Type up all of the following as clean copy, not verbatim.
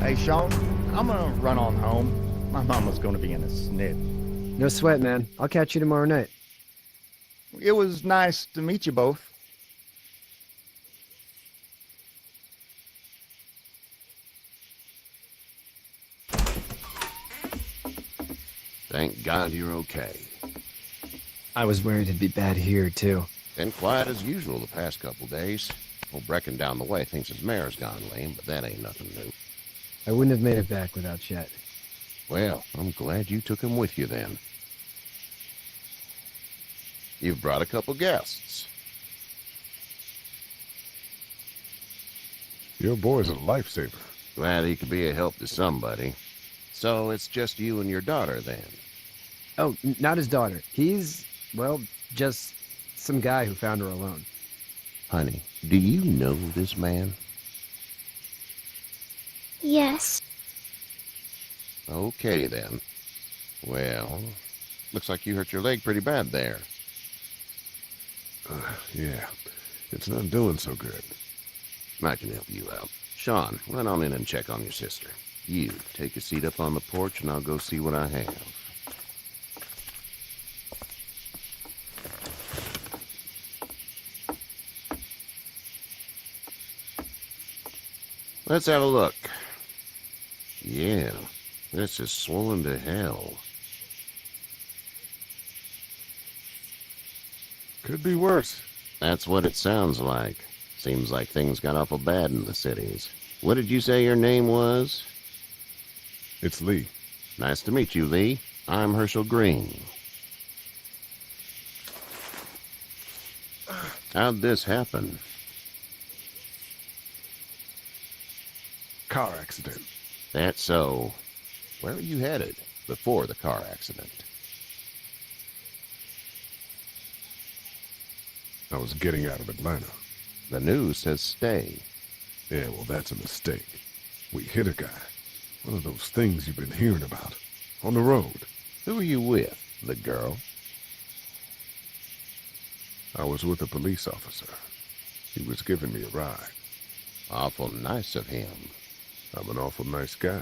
Hey, Sean, I'm gonna run on home. My mama's gonna be in a snit. No sweat, man. I'll catch you tomorrow night. It was nice to meet you both. Thank God you're okay. I was worried it'd be bad here, too. Been quiet as usual the past couple days. Old Brecken down the way thinks his mare's gone lame, but that ain't nothing new. I wouldn't have made it back without Chet. Well, I'm glad you took him with you then. You've brought a couple guests. Your boy's a lifesaver. Glad he could be a help to somebody. So it's just you and your daughter then? Oh, not his daughter. He's, well, just some guy who found her alone. Honey, do you know this man? Yes. Okay then. Well, looks like you hurt your leg pretty bad there. Yeah, it's not doing so good. I can help you out. Sean, run on in and check on your sister. You, take a seat up on the porch and I'll go see what I have. Let's have a look. Yeah, this is swollen to hell. Could be worse. That's what it sounds like. Seems like things got awful bad in the cities. What did you say your name was? It's Lee. Nice to meet you, Lee. I'm Herschel Green. How'd this happen? Car accident. That's so. Where were you headed before the car accident? I was getting out of Atlanta. The news says stay. Yeah, well, that's a mistake. We hit a guy. One of those things you've been hearing about. On the road. Who are you with? The girl? I was with a police officer. He was giving me a ride. Awful nice of him. I'm an awful nice guy.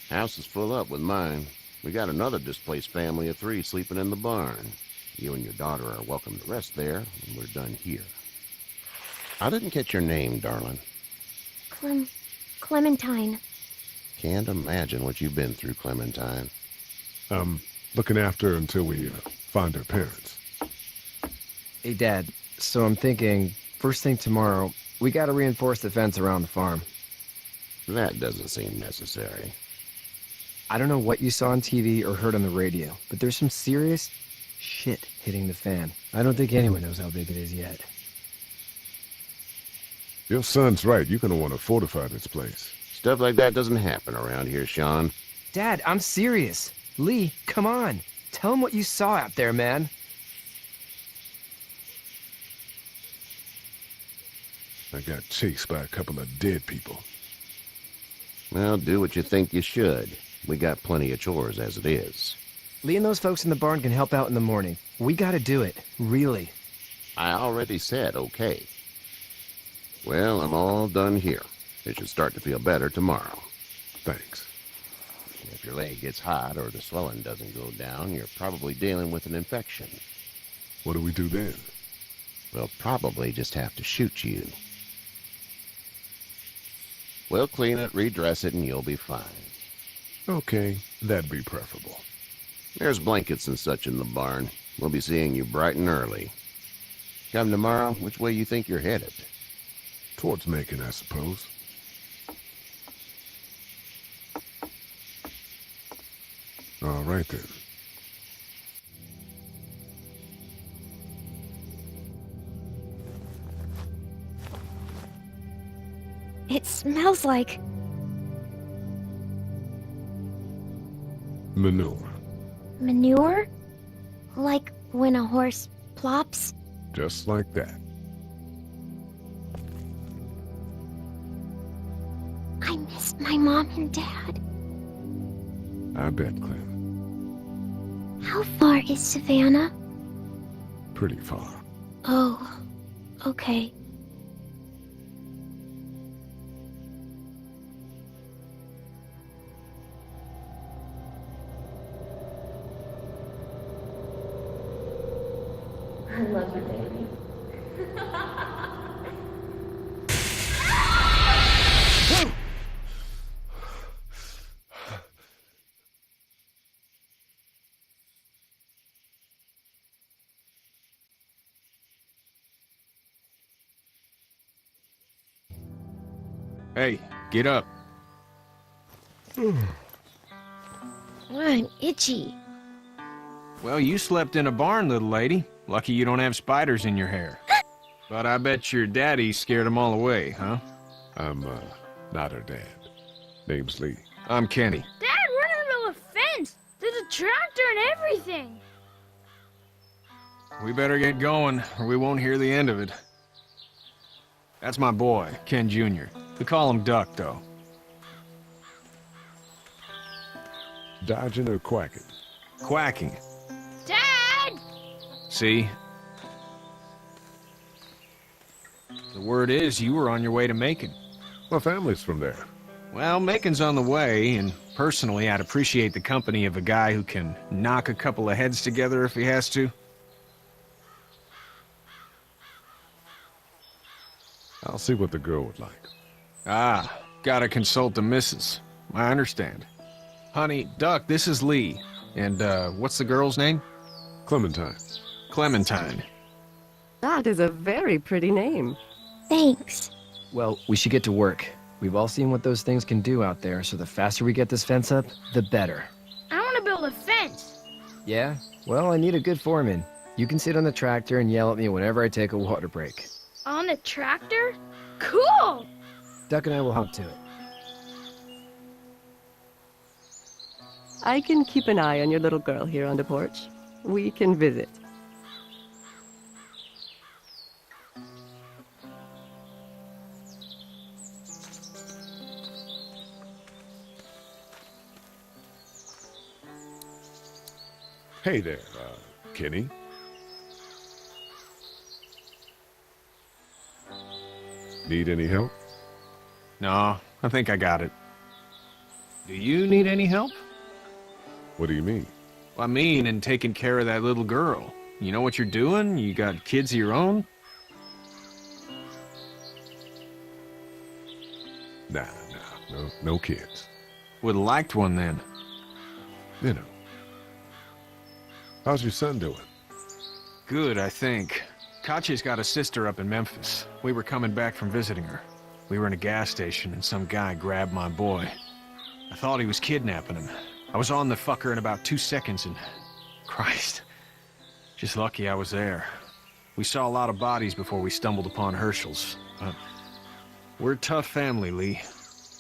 House is full up with mine. We got another displaced family of 3 sleeping in the barn. You and your daughter are welcome to rest there when we're done here. I didn't catch your name, darling. Clementine. Can't imagine what you've been through, Clementine. I'm looking after her until we find her parents. Hey, Dad, so I'm thinking, first thing tomorrow, we gotta reinforce the fence around the farm. That doesn't seem necessary. I don't know what you saw on TV or heard on the radio, but there's some serious shit hitting the fan. I don't think anyone knows how big it is yet. Your son's right. You're gonna want to fortify this place. Stuff like that doesn't happen around here, Sean. Dad, I'm serious. Lee, come on. Tell him what you saw out there, man. I got chased by a couple of dead people. Well, do what you think you should. We got plenty of chores as it is. Lee and those folks in the barn can help out in the morning. We gotta do it. Really. I already said okay. Well, I'm all done here. It should start to feel better tomorrow. Thanks. If your leg gets hot or the swelling doesn't go down, you're probably dealing with an infection. What do we do then? We'll probably just have to shoot you. We'll clean it, redress it, and you'll be fine. Okay, that'd be preferable. There's blankets and such in the barn. We'll be seeing you bright and early. Come tomorrow, which way you think you're headed? Towards Macon, I suppose. All right, then. It smells like Manure. manure? Like when a horse plops? Just like that. I miss my mom and dad. I bet, Clem. How far is Savannah? Pretty far. Oh, okay. love you, baby. Hey, get up. I'm itchy. Well, you slept in a barn, little lady. Lucky you don't have spiders in your hair. But I bet your daddy scared them all away, huh? I'm, not her dad. Name's Lee. I'm Kenny. Dad, we're in the middle of a fence. There's a tractor and everything. We better get going, or we won't hear the end of it. That's my boy, Ken Jr. We call him Duck, though. Dodging or quacking? Quacking. Dad! See? The word is you were on your way to Macon. My family's from there. Well, Macon's on the way, and personally, I'd appreciate the company of a guy who can knock a couple of heads together if he has to. I'll see what the girl would like. Ah, gotta consult the missus. I understand. Honey, Duck, this is Lee. And, what's the girl's name? Clementine. Clementine. That is a very pretty name. Thanks. Well, we should get to work. We've all seen what those things can do out there, so the faster we get this fence up, the better. I want to build a fence. Yeah? Well, I need a good foreman. You can sit on the tractor and yell at me whenever I take a water break. On the tractor? Cool! Duck and I will hop to it. I can keep an eye on your little girl here on the porch. We can visit. Hey there, Kenny. Need any help? No, I think I got it. Do you need any help? What do you mean? I mean, in taking care of that little girl. You know what you're doing? You got kids of your own? Nah, no kids. Would've liked one then. You know. How's your son doing? Good, I think. Katya's got a sister up in Memphis. We were coming back from visiting her. We were in a gas station and some guy grabbed my boy. I thought he was kidnapping him. I was on the fucker in about 2 seconds and... Christ. Just lucky I was there. We saw a lot of bodies before we stumbled upon Herschel's. We're a tough family, Lee.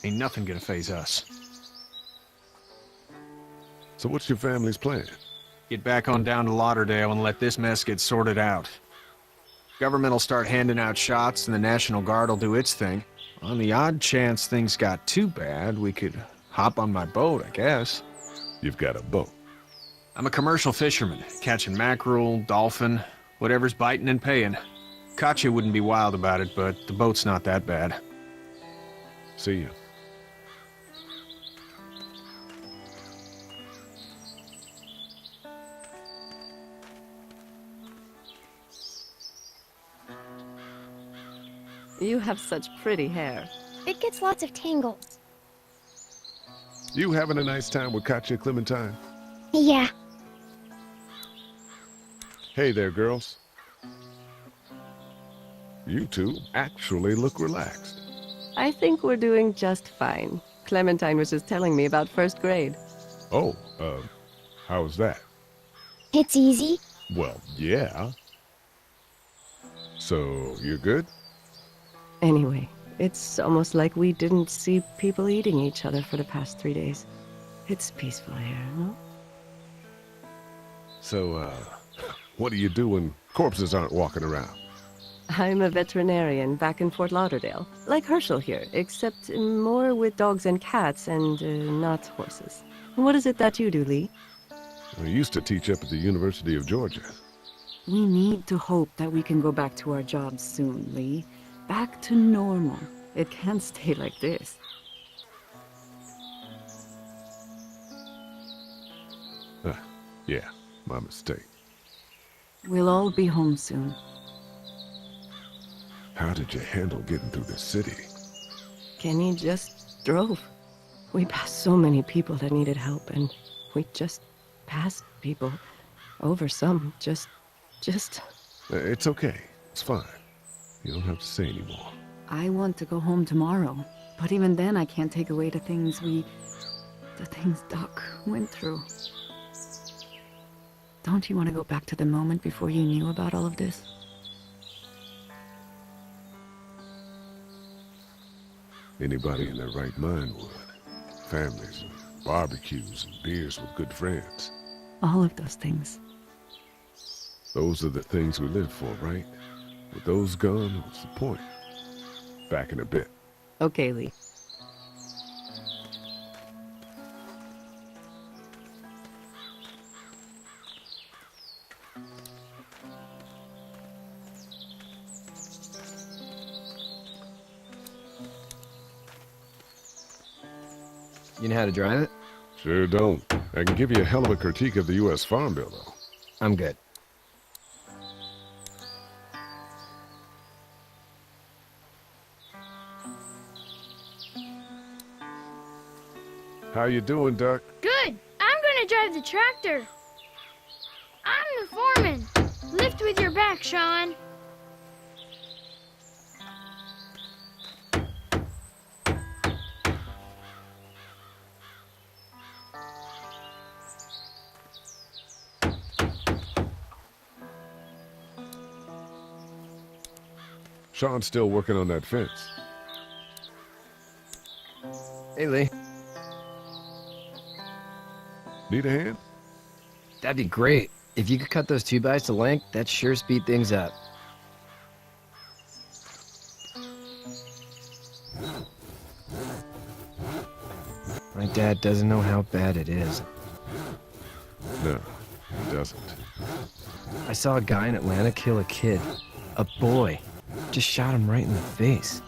Ain't nothing gonna faze us. So what's your family's plan? Get back on down to Lauderdale and let this mess get sorted out. Government will start handing out shots and the National Guard will do its thing. On the odd chance things got too bad, we could hop on my boat, I guess. You've got a boat. I'm a commercial fisherman, catching mackerel, dolphin, whatever's biting and paying. Katya wouldn't be wild about it, but the boat's not that bad. See ya. You have such pretty hair. It gets lots of tangles. You having a nice time with Katya, Clementine? Yeah. Hey there, girls. You two actually look relaxed. I think we're doing just fine. Clementine was just telling me about first grade. Oh, how was that? It's easy. Well, yeah. So, you're good? Anyway, it's almost like we didn't see people eating each other for the past 3 days. It's peaceful here, no? So, what do you do when corpses aren't walking around? I'm a veterinarian back in Fort Lauderdale, like Herschel here, except more with dogs and cats and not horses. What is it that you do, Lee? I used to teach up at the University of Georgia. We need to hope that we can go back to our jobs soon, Lee. Back to normal. It can't stay like this. Yeah, my mistake. We'll all be home soon. How did you handle getting through the city? Kenny just drove. We passed so many people that needed help, and we just passed people. Over some. Just... It's okay. It's fine. You don't have to say anymore. I want to go home tomorrow. But even then, I can't take away the things Doc went through. Don't you want to go back to the moment before you knew about all of this? Anybody in their right mind would. Families and barbecues and beers with good friends. All of those things. Those are the things we live for, right? With those gone, what's the point? Back in a bit. Okay, Lee. You know how to drive it? Sure don't. I can give you a hell of a critique of the U.S. Farm Bill, though. I'm good. How you doing, Duck? Good. I'm gonna drive the tractor. I'm the foreman. Lift with your back, Sean. Sean's still working on that fence. Hey, Lee. Need a hand? That'd be great. If you could cut those 2x to length, that'd sure speed things up. My dad doesn't know how bad it is. No, he doesn't. I saw a guy in Atlanta kill a kid. A boy. Just shot him right in the face.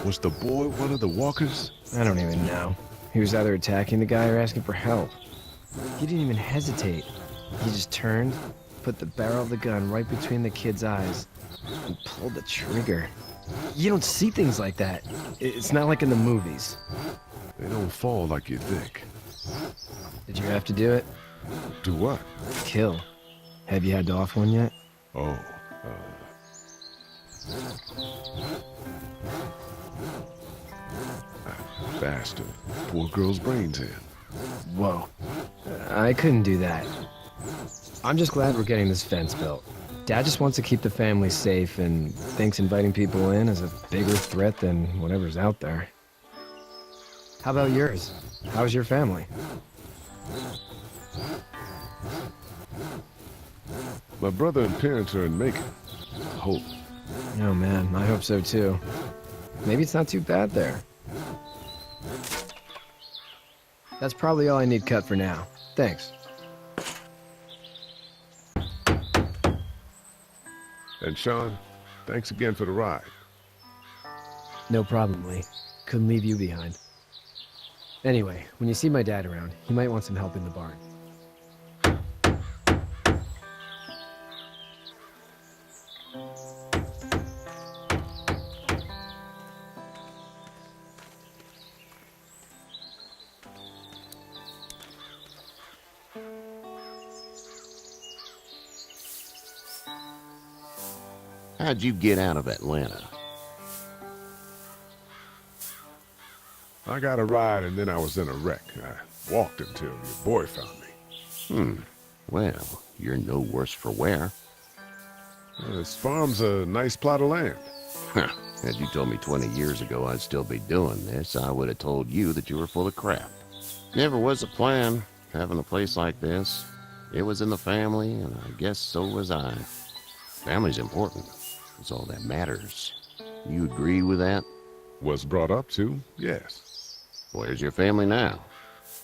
Was the boy one of the walkers? I don't even know. He was either attacking the guy or asking for help. He didn't even hesitate. He just turned, put the barrel of the gun right between the kid's eyes, and pulled the trigger. You don't see things like that. It's not like in the movies. They don't fall like you think. Did you have to do it? Do what? Kill. Have you had to off one yet? Oh, that bastard. Poor girl's brains in. Whoa. I couldn't do that. I'm just glad we're getting this fence built. Dad just wants to keep the family safe and thinks inviting people in is a bigger threat than whatever's out there. How about yours? How's your family? My brother and parents are in Macon. I hope. Oh man, I hope so too. Maybe it's not too bad there. That's probably all I need cut for now. Thanks. And Sean, thanks again for the ride. No problem, Lee. Couldn't leave you behind. Anyway, when you see my dad around, he might want some help in the barn. How'd you get out of Atlanta? I got a ride and then I was in a wreck. I walked until your boy found me. Well, you're no worse for wear. This farm's a nice plot of land. Had you told me 20 years ago I'd still be doing this, I would have told you that you were full of crap. Never was a plan, having a place like this. It was in the family, and I guess so was I. Family's important. It's all that matters. You agree with that? Was brought up to, yes. Where's your family now?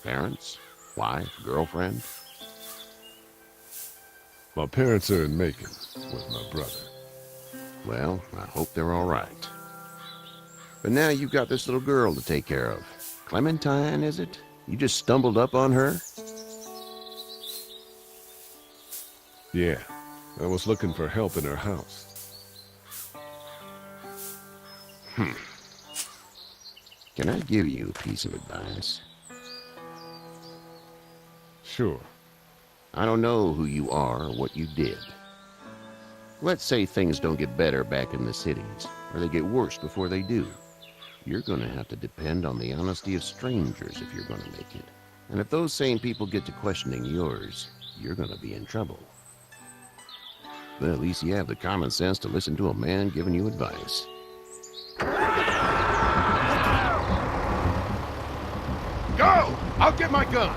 Parents? Wife? Girlfriend? My parents are in Macon with my brother. Well, I hope they're all right. But now you've got this little girl to take care of. Clementine, is it? You just stumbled up on her? Yeah, I was looking for help in her house. Can I give you a piece of advice? Sure. I don't know who you are or what you did. Let's say things don't get better back in the cities, or they get worse before they do. You're gonna have to depend on the honesty of strangers if you're gonna make it. And if those same people get to questioning yours, you're gonna be in trouble. But at least you have the common sense to listen to a man giving you advice. Go! I'll get my gun!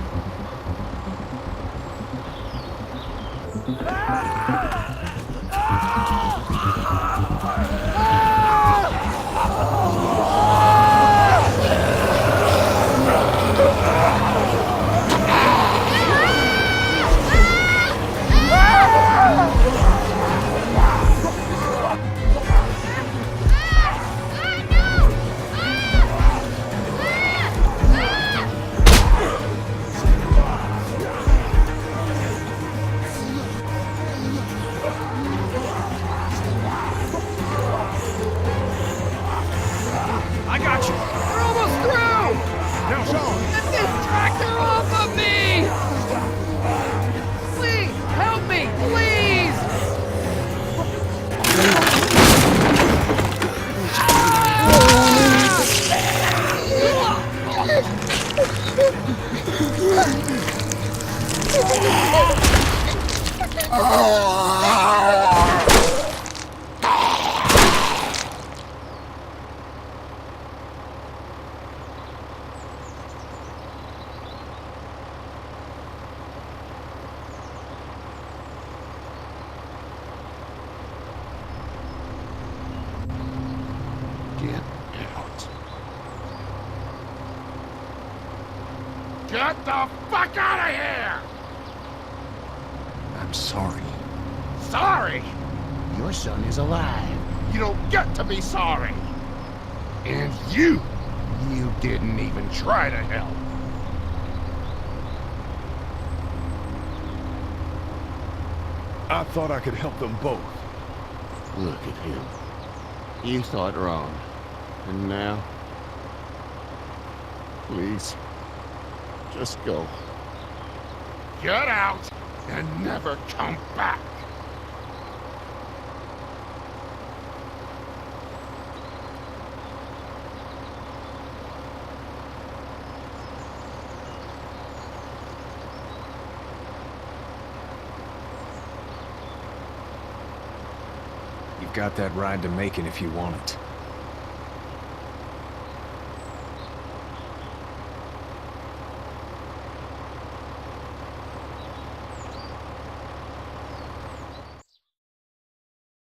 I got you. We're almost through! Now, Sean. Get this tractor off of me! Please, help me, please! Get out. Get the fuck out of here! I'm sorry. Sorry? Your son is alive. You don't get to be sorry. And you didn't even try to help. I thought I could help them both. Look at him. You thought wrong. And now? Please. Just go. Get out and never come back. You've got that ride to Macon if you want it.